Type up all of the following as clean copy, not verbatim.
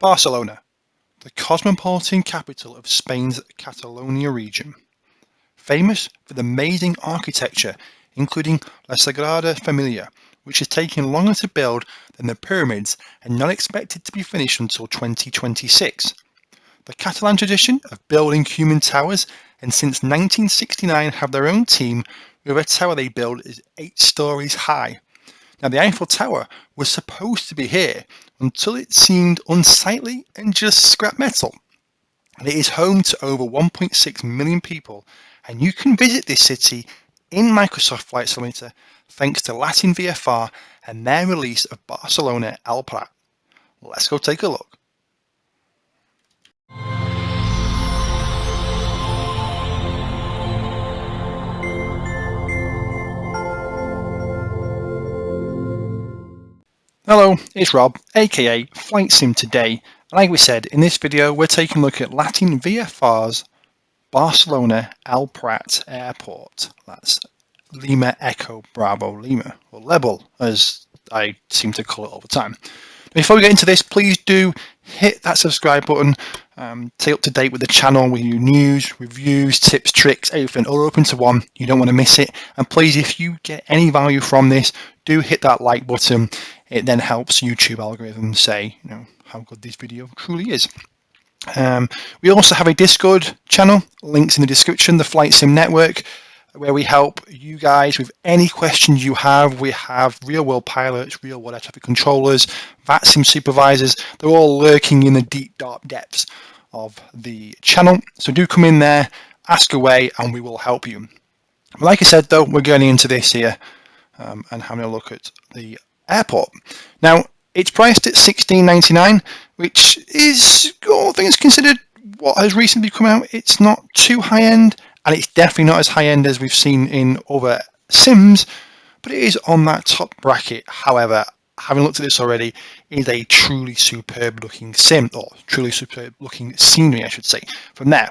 Barcelona, the cosmopolitan capital of Spain's Catalonia region. Famous for the amazing architecture, including La Sagrada Familia, which is taking longer to build than the pyramids and not expected to be finished until 2026. The Catalan tradition of building human towers, and since 1969 have their own team with a tower they build is 8 stories high. Now the Eiffel Tower was supposed to be here until it seemed unsightly and just scrap metal. And it is home to over 1.6 million people, and you can visit this city in Microsoft Flight Simulator thanks to LatinVFR and their release of Barcelona El Prat. Let's go take a look. Hello, it's Rob, aka Flightsimtoday, and like we said, in this video we're taking a look at LatinVFR's Barcelona El Prat airport. That's Lima Echo Bravo Lima, or LEBL as I seem to call it all the time. Before we get into this, please do hit that subscribe button, stay up to date with the channel with new news, reviews, tips, tricks, everything all open to one. You don't want to miss it. And please, if you get any value from this, do hit that like button. It then helps YouTube algorithms say, how good this video truly is. We also have a Discord channel, links in the description, the Flight Sim Network, where we help you guys with any questions you have. We have real world pilots, real world air traffic controllers, VATSIM supervisors. They're all lurking in the deep, dark depths of the channel. So do come in there, ask away, and we will help you. Like I said, though, we're going into this here and having a look at the airport. Now, it's priced at $16.99, which is, all things considered, what has recently come out. It's not too high end, and it's definitely not as high end as we've seen in other sims, but it is on that top bracket. However, having looked at this already, it is a truly superb looking sim, or truly superb looking scenery, I should say, from there.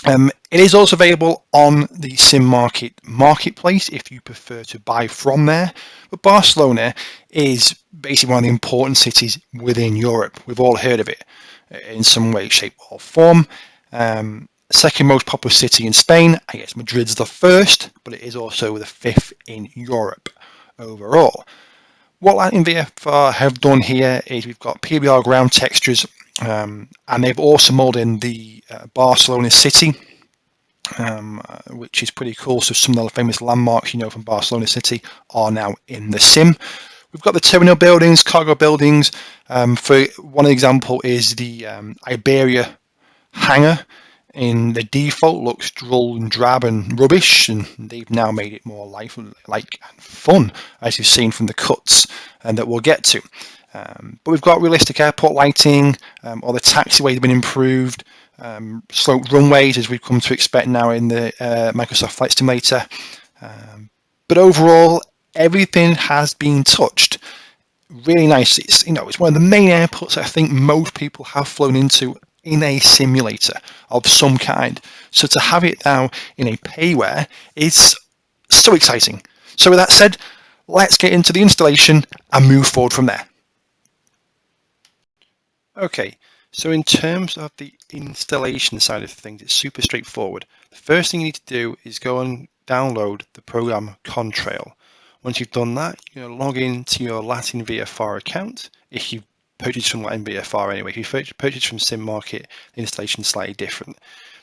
It is also available on the Sim Market marketplace if you prefer to buy from there. But Barcelona is basically one of the important cities within Europe. We've all heard of it in some way, shape or form. Second most populous city in Spain. I guess Madrid's the first, but it is also the 5th in Europe overall. What LatinVFR have done here is we've got PBR ground textures, and they've also molded in the Barcelona city, which is pretty cool. So some of the famous landmarks from Barcelona city are now in the sim. We've got the terminal buildings, cargo buildings. For one example is the Iberia hangar. In the default looks dull and drab and rubbish, and they've now made it more like fun, as you've seen from the cuts and that we'll get to. But we've got realistic airport lighting, or the taxiways have been improved, sloped runways as we've come to expect now in the Microsoft Flight Simulator. But overall, everything has been touched. Really nice. It's one of the main airports I think most people have flown into in a simulator of some kind. So to have it now in a payware is so exciting. So with that said, let's get into the installation and move forward from there. Okay, so in terms of the installation side of things, it's super straightforward. The first thing you need to do is go and download the program Contrail. Once you've done that, you're going to log into your LatinVFR account. If you've purchased from LatinVFR anyway, if you purchased from Sim Market, the installation is slightly different.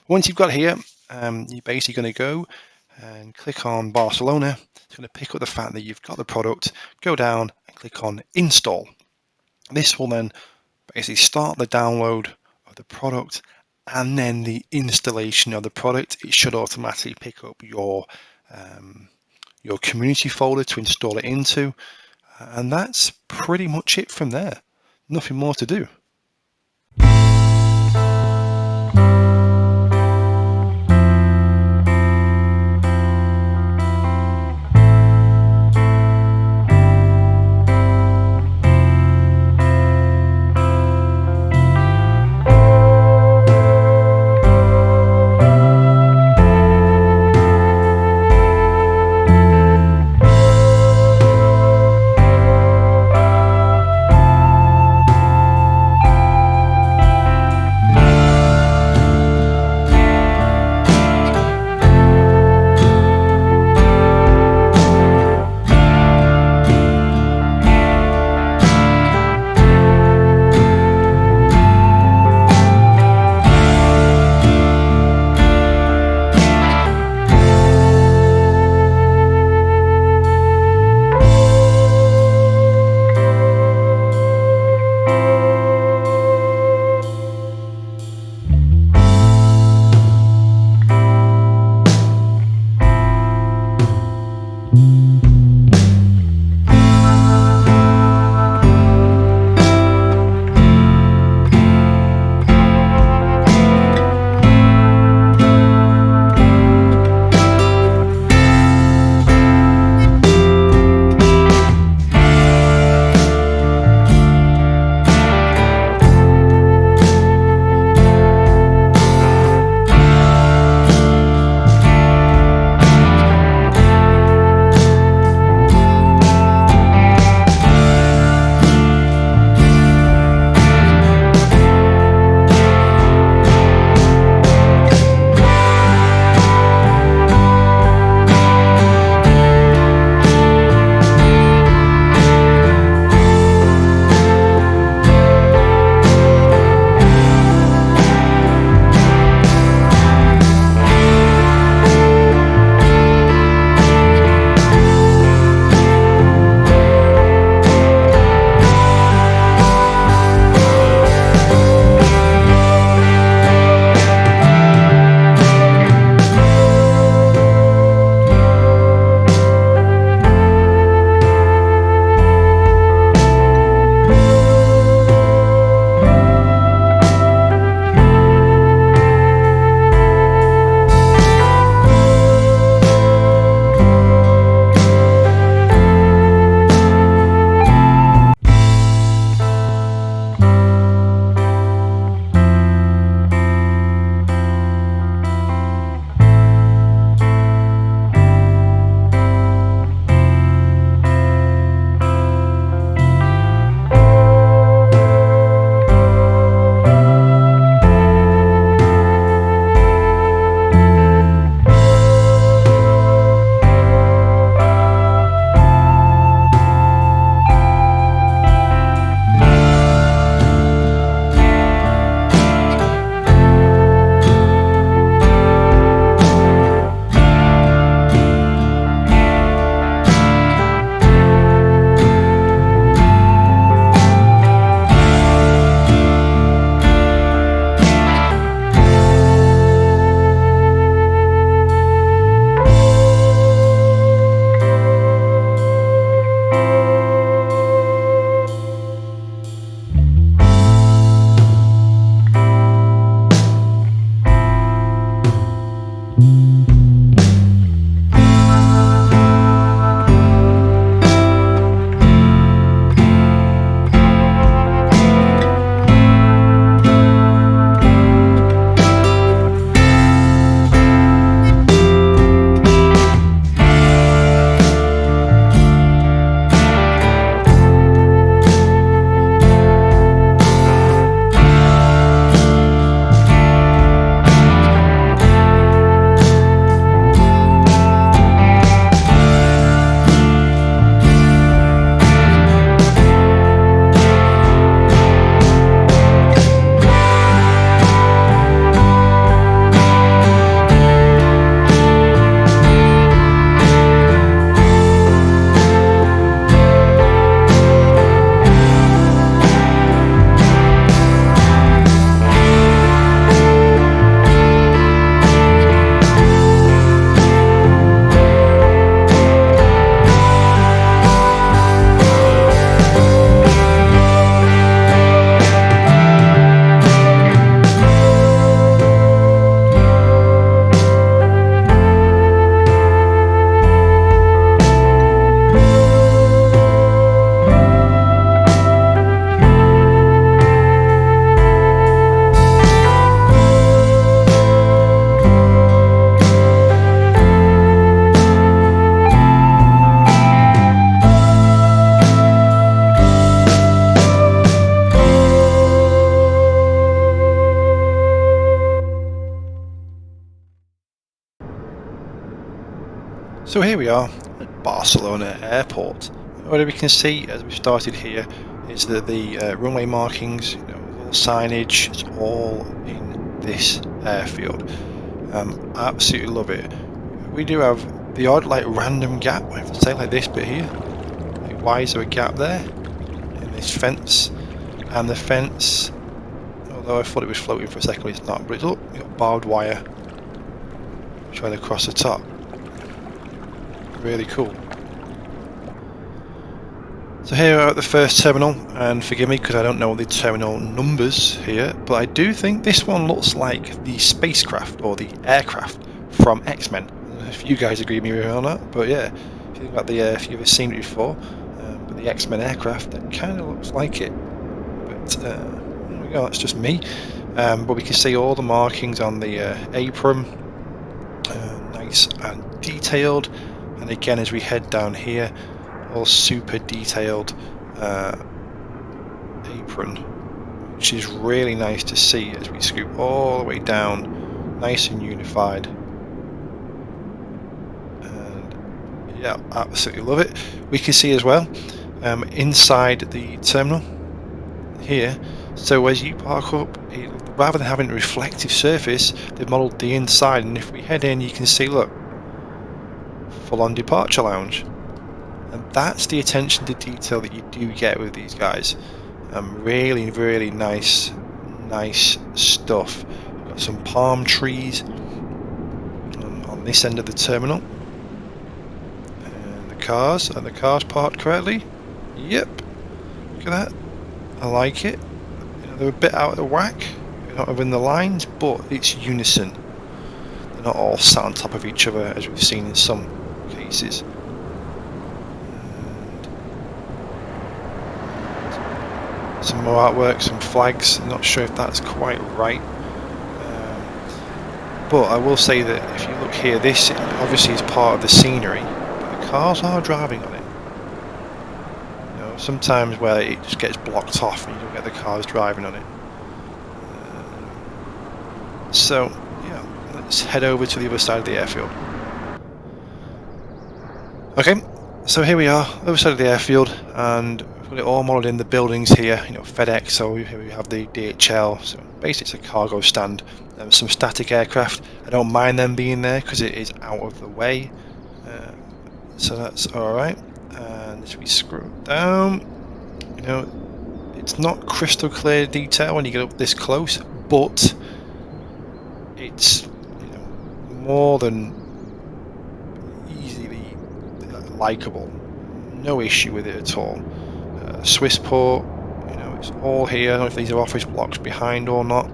Once you've got here, you're basically going to go and click on Barcelona. It's going to pick up the fact that you've got the product, go down and click on Install. This will then basically start the download of the product and then the installation of the product. It should automatically pick up your community folder to install it into, and that's pretty much it from there. Nothing more to do. So here we are at Barcelona Airport. What we can see as we started here is that the runway markings, all signage, it's all in this airfield. Absolutely love it. We do have the odd random gap, I have to say, like this bit here. Why is there a gap there in this fence? And the fence, although I thought it was floating for a second, it's not, but it's up, you've got barbed wire showing across the top. Really cool. So here we are at the first terminal, and forgive me because I don't know the terminal numbers here, but I do think this one looks like the spacecraft or the aircraft from X-Men. I don't know if you guys agree with me or not, but yeah, if you think about the if you've ever seen it before, but the X-Men aircraft, that kind of looks like it. But there we go, that's just me. But we can see all the markings on the apron, nice and detailed. And again, as we head down here, all super detailed apron, which is really nice to see as we scoop all the way down, nice and unified. And yeah, absolutely love it. We can see as well inside the terminal here, so as you park up, rather than having a reflective surface, they've modelled the inside, and if we head in, you can see, look, full-on departure lounge. And that's the attention to detail that you do get with these guys. Really, really nice stuff. Got some palm trees on this end of the terminal. And the cars, are the cars parked correctly? Yep. Look at that. I like it. They're a bit out of whack, not within the lines, but it's unison. They're not all sat on top of each other as we've seen in some cases. Some more artwork, some flags. I'm not sure if that's quite right, but I will say that if you look here, this obviously is part of the scenery, but the cars are driving on it. Sometimes where it just gets blocked off and you don't get the cars driving on it. So yeah, let's head over to the other side of the airfield. Okay, so here we are, other side of the airfield, and we've got it all modelled in the buildings here. FedEx. So here we have the DHL. So basically, it's a cargo stand. Some static aircraft. I don't mind them being there because it is out of the way. So that's all right. And as we scroll down, it's not crystal clear detail when you get up this close, but it's more than easily likable. No issue with it at all. Swissport, it's all here. I don't know if these are office blocks behind or not.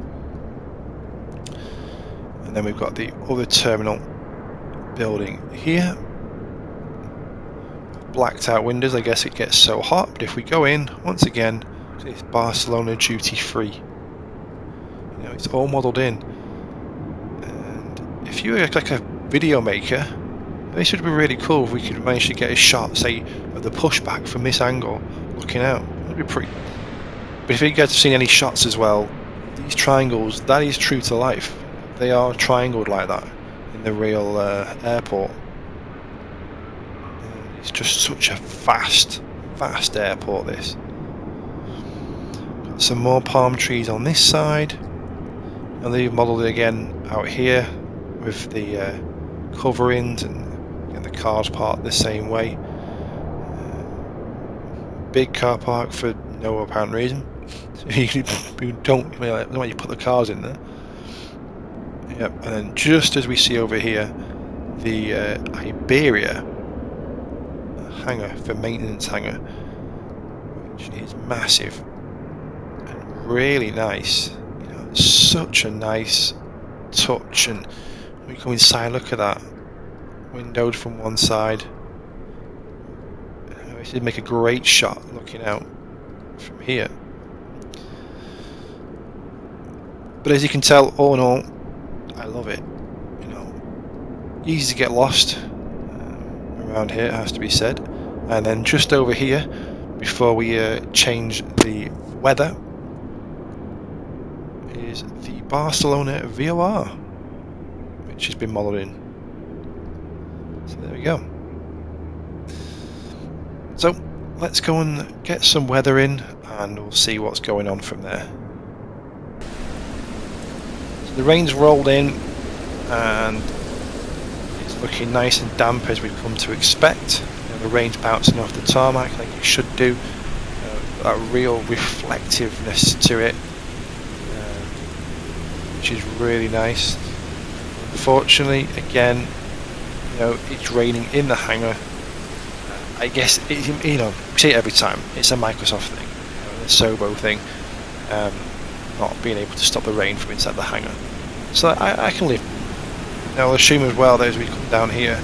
And then we've got the other terminal building here. Blacked out windows, I guess it gets so hot, but if we go in, once again, it's Barcelona duty free. It's all modelled in. And if you're like a video maker, this would be really cool if we could manage to get a shot, say, of the pushback from this angle, looking out. That'd be pretty. But if you guys have seen any shots as well, these triangles, that is true to life. They are triangled like that in the real airport. It's just such a vast airport, this. Got some more palm trees on this side, and they've modelled it again out here with the coverings and the cars parked the same way. Big car park for no apparent reason. You don't want you put the cars in there. Yep, and then just as we see over here, the Iberia hangar for maintenance hangar, which is massive and really nice. Such a nice touch. And we go inside, look at that, windowed from one side. This would make a great shot looking out from here. But as you can tell, all in all, I love it. Easy to get lost around here, it has to be said. And then just over here, before we change the weather, is the Barcelona VOR, which has been modelled in. So there we go. So let's go and get some weather in and we'll see what's going on from there. So the rain's rolled in and it's looking nice and damp as we've come to expect. The rain's bouncing off the tarmac like it should do. That real reflectiveness to it, which is really nice. Unfortunately, again, it's raining in the hangar. I guess we see it every time. It's a Microsoft thing, the Sobo thing, not being able to stop the rain from inside the hangar. So I can live. Now I'll assume as well that as we come down here,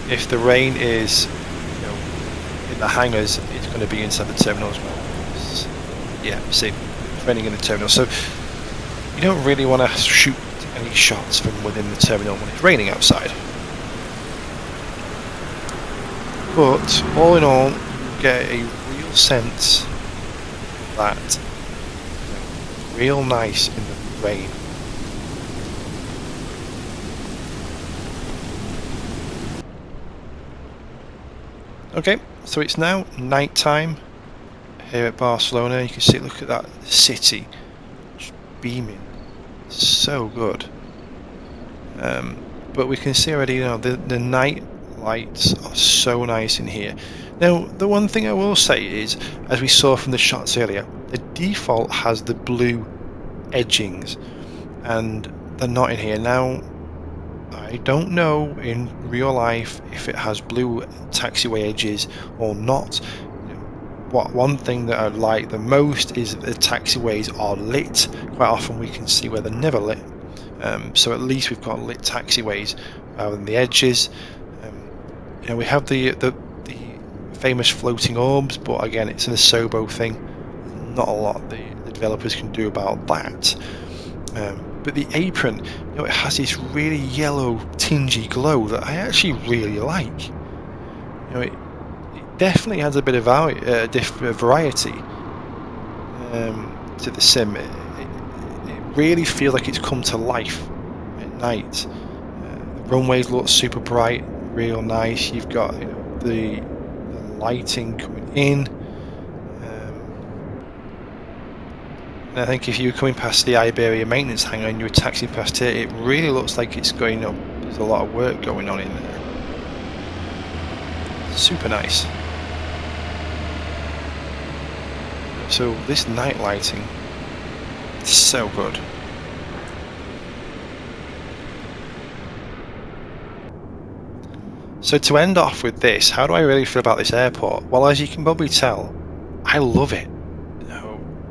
if the rain is in the hangars, it's going to be inside the terminal as well. Yeah, see, it's raining in the terminal, so you don't really want to shoot any shots from within the terminal when it's raining outside. But all in all, you get a real sense that real nice in the rain. Okay, so it's now night time here at Barcelona. You can see, look at that city just beaming, so good. But we can see already, the night lights are so nice in here. Now, the one thing I will say is, as we saw from the shots earlier, the default has the blue edgings, and they're not in here. Now, I don't know in real life if it has blue taxiway edges or not. One thing that I like the most is that the taxiways are lit. Quite often we can see where they're never lit. So at least we've got lit taxiways rather than the edges. We have the famous floating orbs, but again, it's an Asobo thing. Not a lot the developers can do about that. But the apron, it has this really yellow, tingy glow that I actually really like. It definitely has a bit of variety to the sim. It really feels like it's come to life at night. The runways look super bright, real nice. You've got the lighting coming in. And I think if you were coming past the Iberia maintenance hangar and you were taxiing past it, it really looks like it's going up. There's a lot of work going on in there. Super nice. So this night lighting is so good. So to end off with this, how do I really feel about this airport? Well, as you can probably tell, I love it.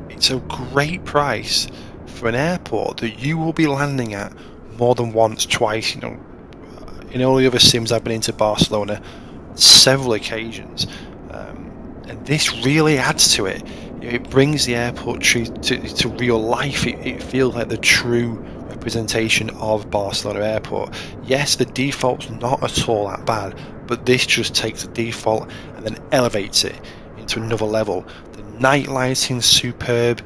It's a great price for an airport that you will be landing at more than once, twice. In all the other sims I've been into Barcelona, several occasions, and this really adds to it. It brings the airport to real life. It feels like the true representation of Barcelona Airport. Yes, the default's not at all that bad, but this just takes the default and then elevates it into another level. The night lighting's superb,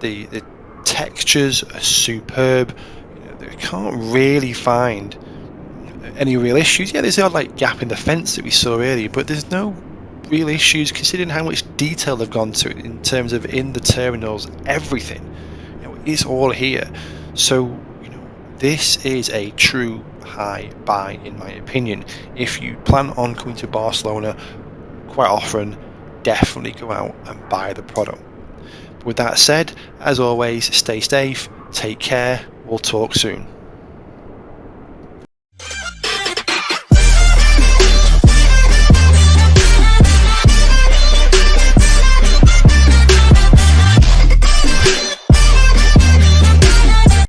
the textures are superb. I can't really find any real issues. Yeah, there's the odd gap in the fence that we saw earlier, but there's no real issues considering how much detail they've gone to in terms of in the terminals, everything. It's all here. So this is a true high buy in my opinion. If you plan on coming to Barcelona quite often, definitely go out and buy the product. With that said, as always, stay safe, take care, we'll talk soon.